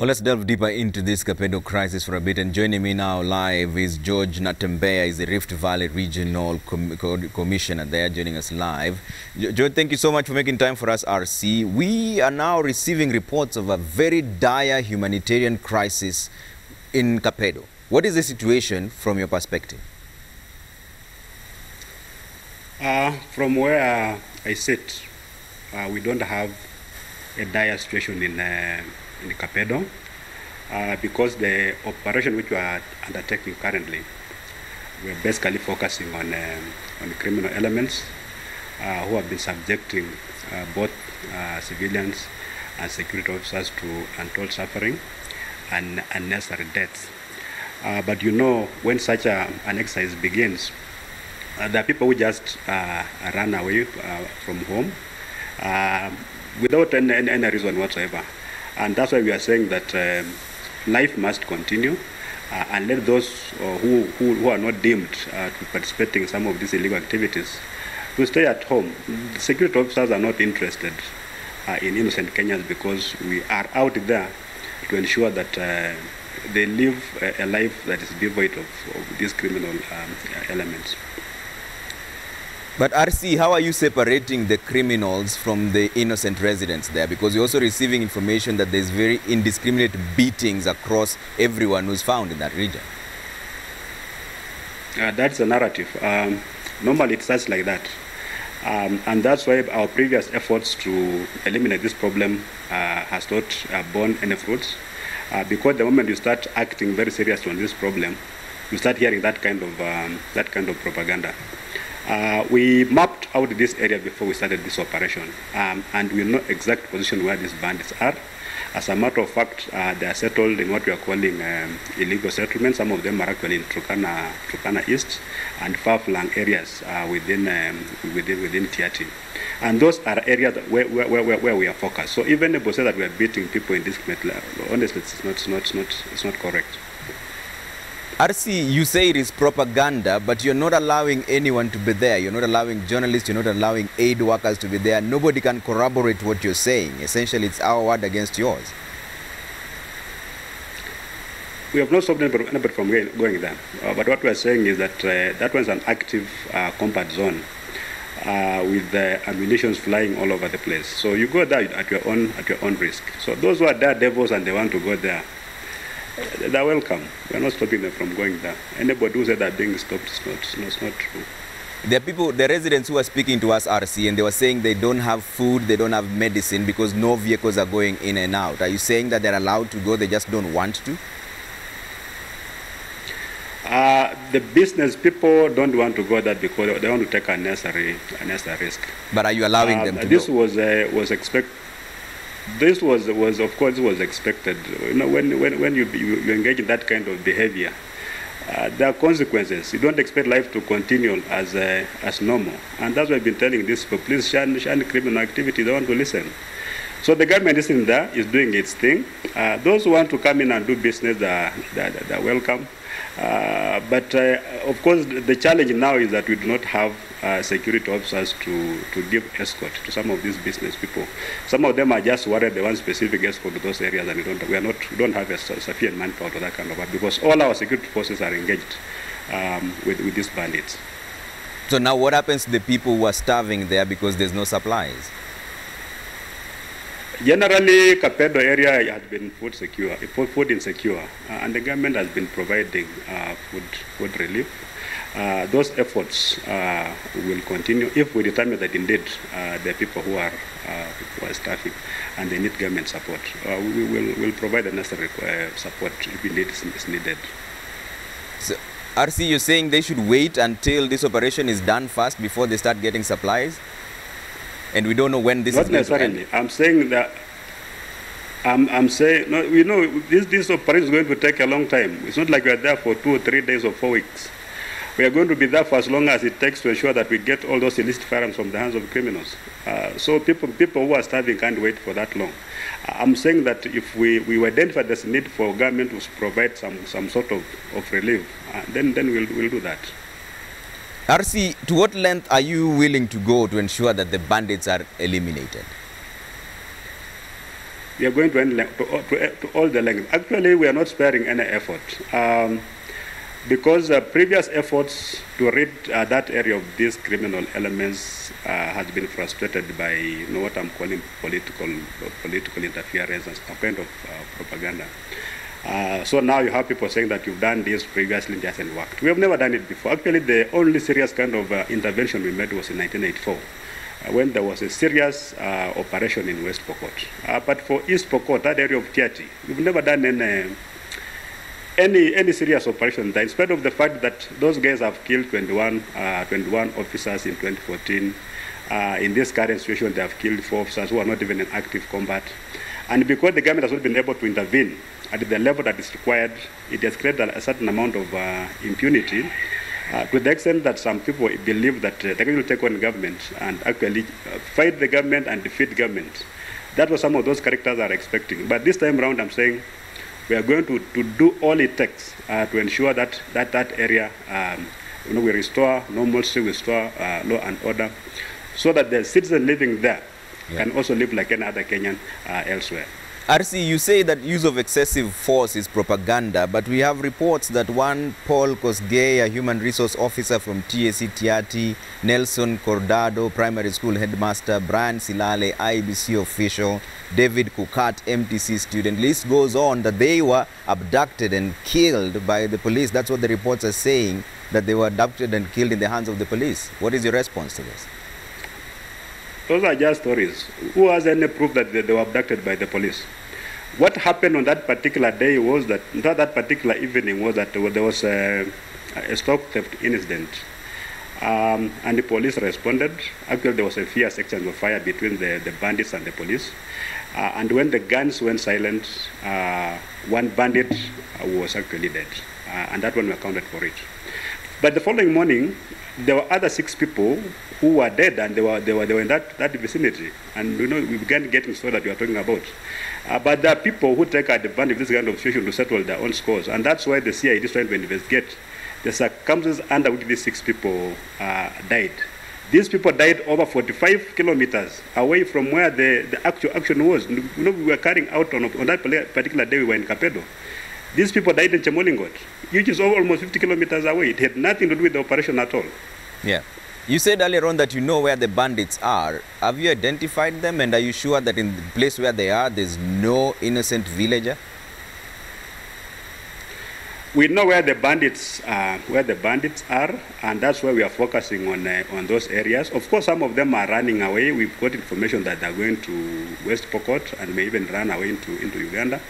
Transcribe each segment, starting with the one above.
Well, let's delve deeper into this Kapedo crisis for a bit. And joining me now live is George Natembeya, is the Rift Valley Regional Commissioner there, joining us live. George, thank you so much for making time for us, RC. We are now receiving reports of a very dire humanitarian crisis in Kapedo. What is the situation from your perspective? From where I sit, we don't have a dire situation in Kapedo because the operation which we are undertaking currently, we are basically focusing on criminal elements who have been subjecting both civilians and security officers to untold suffering and unnecessary deaths. But you know, when such an exercise begins, there are people who just run away from home without any reason whatsoever. And that's why we are saying that life must continue and let those who are not deemed to participating in some of these illegal activities to stay at home. The security officers are not interested in innocent Kenyans because we are out there to ensure that they live a life that is devoid of these criminal elements. But RC, how are you separating the criminals from the innocent residents there? Because you're also receiving information that there's very indiscriminate beatings across everyone who's found in that region. That's a narrative. Normally it starts like that. And that's why our previous efforts to eliminate this problem has not borne any fruits. Because the moment you start acting very seriously on this problem, you start hearing that kind of propaganda. We mapped out this area before we started this operation, and we know exact position where these bandits are. As a matter of fact, they are settled in what we are calling illegal settlements. Some of them are actually in Turkana East and far-flung areas within Tiati. And those are areas where we are focused. So even if we say that we are beating people indiscriminately, honestly, it's not correct. RC, you say it is propaganda, but you're not allowing anyone to be there. You're not allowing journalists, you're not allowing aid workers to be there. Nobody can corroborate what you're saying. Essentially, it's our word against yours. We have not stopped anybody from going there. But what we are saying is that that was an active combat zone with ammunition flying all over the place. So you go there at your own risk. So those who are daredevils and they want to go there, they're welcome. We're not stopping them from going there. Anybody who said they're being stopped is not true. There are people, the residents who are speaking to us, RC, and they were saying they don't have food, they don't have medicine because no vehicles are going in and out. Are you saying that they're allowed to go, they just don't want to? The business people don't want to go there because they want to take unnecessary risk. But are you allowing them to this go? was expected. This was of course expected. You know, when you engage in that kind of behavior, there are consequences. You don't expect life to continue as normal, and that's why I've been telling these people, please shun criminal activity. They want to listen. So the government is in there, is doing its thing. Those who want to come in and do business, they're welcome. But of course, the challenge now is that we do not have security officers to give escort to some of these business people. Some of them are just worried they want specific escort to those areas, and we don't have a sufficient manpower to that kind of work because all our security forces are engaged with these bandits. So now what happens to the people who are starving there because there's no supplies? Generally, Kapedo area has been food insecure, and the government has been providing food relief. Those efforts will continue if we determine that indeed there are people who are starving and they need government support. We will provide the necessary support if indeed is needed. So, RC, you're saying they should wait until this operation is done first before they start getting supplies? And we don't know when this is going to end. I'm saying that. I'm saying no. We know this operation is going to take a long time. It's not like we are there for 2 or 3 days or 4 weeks. We are going to be there for as long as it takes to ensure that we get all those illicit firearms from the hands of criminals. So people who are starving can't wait for that long. I'm saying that if we identify this need for government to provide some sort of relief, then we'll do that. RC, to what length are you willing to go to ensure that the bandits are eliminated? We are going to all the length. Actually, we are not sparing any effort. Because previous efforts to rid that area of these criminal elements has been frustrated by what I'm calling political interference and a kind of propaganda. So now you have people saying that you've done this previously, it hasn't worked. We have never done it before. Actually, the only serious kind of intervention we made was in 1984, when there was a serious operation in West Pokot. But for East Pokot, that area of Tiati, we've never done any serious operation there, in spite of the fact that those guys have killed 21 officers in 2014. In this current situation, they have killed 4 officers who are not even in active combat. And because the government has not been able to intervene at the level that is required, it has created a certain amount of impunity, to the extent that some people believe that they will take on government and actually fight the government and defeat government. That was some of those characters are expecting. But this time around, I'm saying, we are going to do all it takes to ensure that area, we restore normalcy, we restore law and order, so that the citizen living there can also live like any other Kenyan elsewhere. RC, you say that use of excessive force is propaganda, but we have reports that one Paul Kosgei, a human resource officer from TAC Tiati, Nelson Cordado, primary school headmaster, Brian Silale, IBC official, David Kukat, MTC student, list goes on, that they were abducted and killed by the police. That's what the reports are saying, that they were abducted and killed in the hands of the police. What is your response to this? Those are just stories. Who has any proof that they were abducted by the police? What happened on that particular day was that, not that particular evening, was that there was a stock theft incident. And the police responded. Actually, there was a fierce exchange of fire between the bandits and the police. And when the guns went silent, one bandit was actually dead. And that one we accounted for it. But the following morning, there were other 6 people who were dead, and they were in that vicinity. And we began getting stories that you are talking about. But there are people who take advantage of this kind of situation to settle their own scores, and that's why the CID is trying to investigate the circumstances under which these 6 people died. These people died over 45 kilometers away from where the actual action was. We were carrying out on that particular day, we were in Kapedo. These people died in Chemolingot, which is almost 50 kilometers away. It had nothing to do with the operation at all. Yeah. You said earlier on that you know where the bandits are. Have you identified them, and are you sure that in the place where they are, there's no innocent villager? We know where the bandits are, and that's where we are focusing on those areas. Of course, some of them are running away. We've got information that they're going to West Pokot and may even run away into Uganda.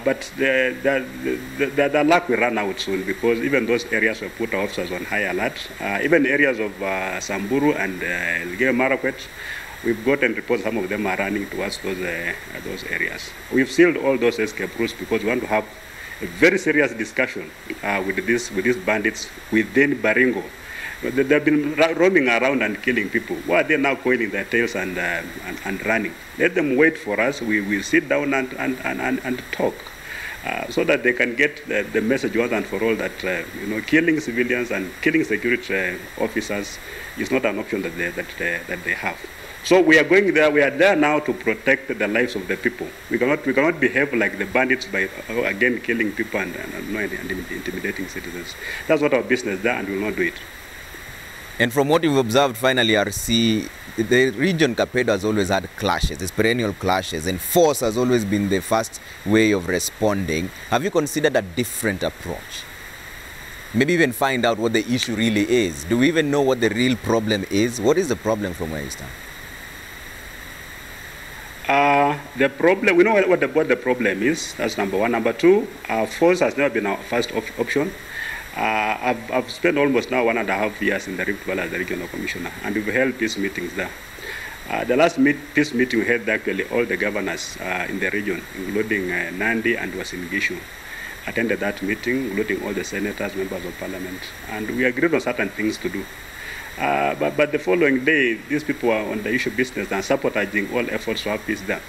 But the luck will run out soon, because even those areas will put our officers on high alert. Even areas of Samburu and Elgeyo Marakwet, we've gotten reports some of them are running towards those areas. We've sealed all those escape routes because we want to have a very serious discussion with these bandits within Baringo. They've been roaming around and killing people. Why are they now coiling their tails and running? Let them wait for us. We will sit down and talk, so that they can get the message once and for all that killing civilians and killing security officers is not an option that they have. So we are going there. We are there now to protect the lives of the people. We cannot behave like the bandits by again killing people and intimidating citizens. That's not our business there, and we will not do it. And from what you've observed, finally, RC, the region Kapedo has always had clashes, these perennial clashes, and force has always been the first way of responding. Have you considered a different approach? Maybe even find out what the issue really is. Do we even know what the real problem is? What is the problem from where you stand? The problem, we know what the problem is. That's number one. Number two, force has never been our first option. I've spent almost now 1.5 years in the Rift Valley as the regional commissioner, and we've held peace meetings there. The last peace meeting we had actually all the governors in the region, including Nandi and Uasin Gishu, attended that meeting, including all the senators, members of parliament, and we agreed on certain things to do. But the following day, these people were on the issue business and sabotaging all efforts to have peace there.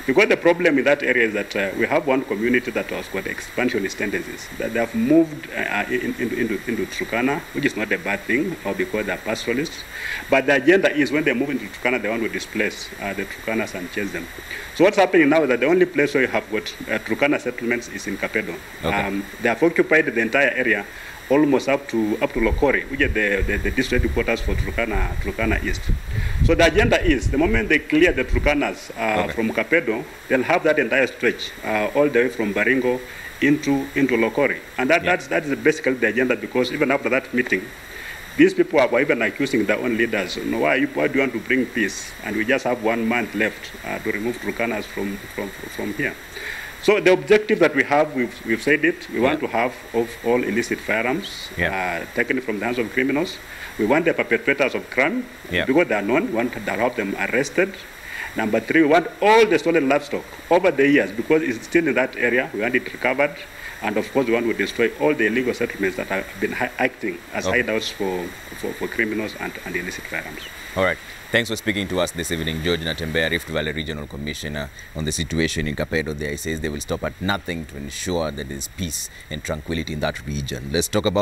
Because the problem in that area is that we have one community that has got expansionist tendencies. That they have moved into Turkana, which is not a bad thing, or because they are pastoralists. But the agenda is when they move into Turkana, they want to displace the Turkanas and chase them. So what's happening now is that the only place where you have got Turkana settlements is in Kapedo. Okay. They have occupied the entire area, almost up to Lokori, which is the district headquarters for Turkana East. So the agenda is, the moment they clear the Turkanas from Kapedo, they'll have that entire stretch all the way from Baringo into Lokori. And that is basically the agenda, because even after that meeting, these people were even accusing their own leaders. Why do you want to bring peace? And we just have 1 month left to remove Turkanas from here. So the objective that we have, we've said it, we want to have of all illicit firearms taken from the hands of criminals. We want the perpetrators of crime, because they are known, we want to have them arrested. Number 3, we want all the stolen livestock over the years, because it's still in that area, we want it recovered. And of course, we want to destroy all the illegal settlements that have been acting as hideouts for criminals and illicit firearms. All right. Thanks for speaking to us this evening, George Natembeya, Rift Valley Regional Commissioner, on the situation in Kapedo there. He says they will stop at nothing to ensure that there is peace and tranquility in that region. Let's talk about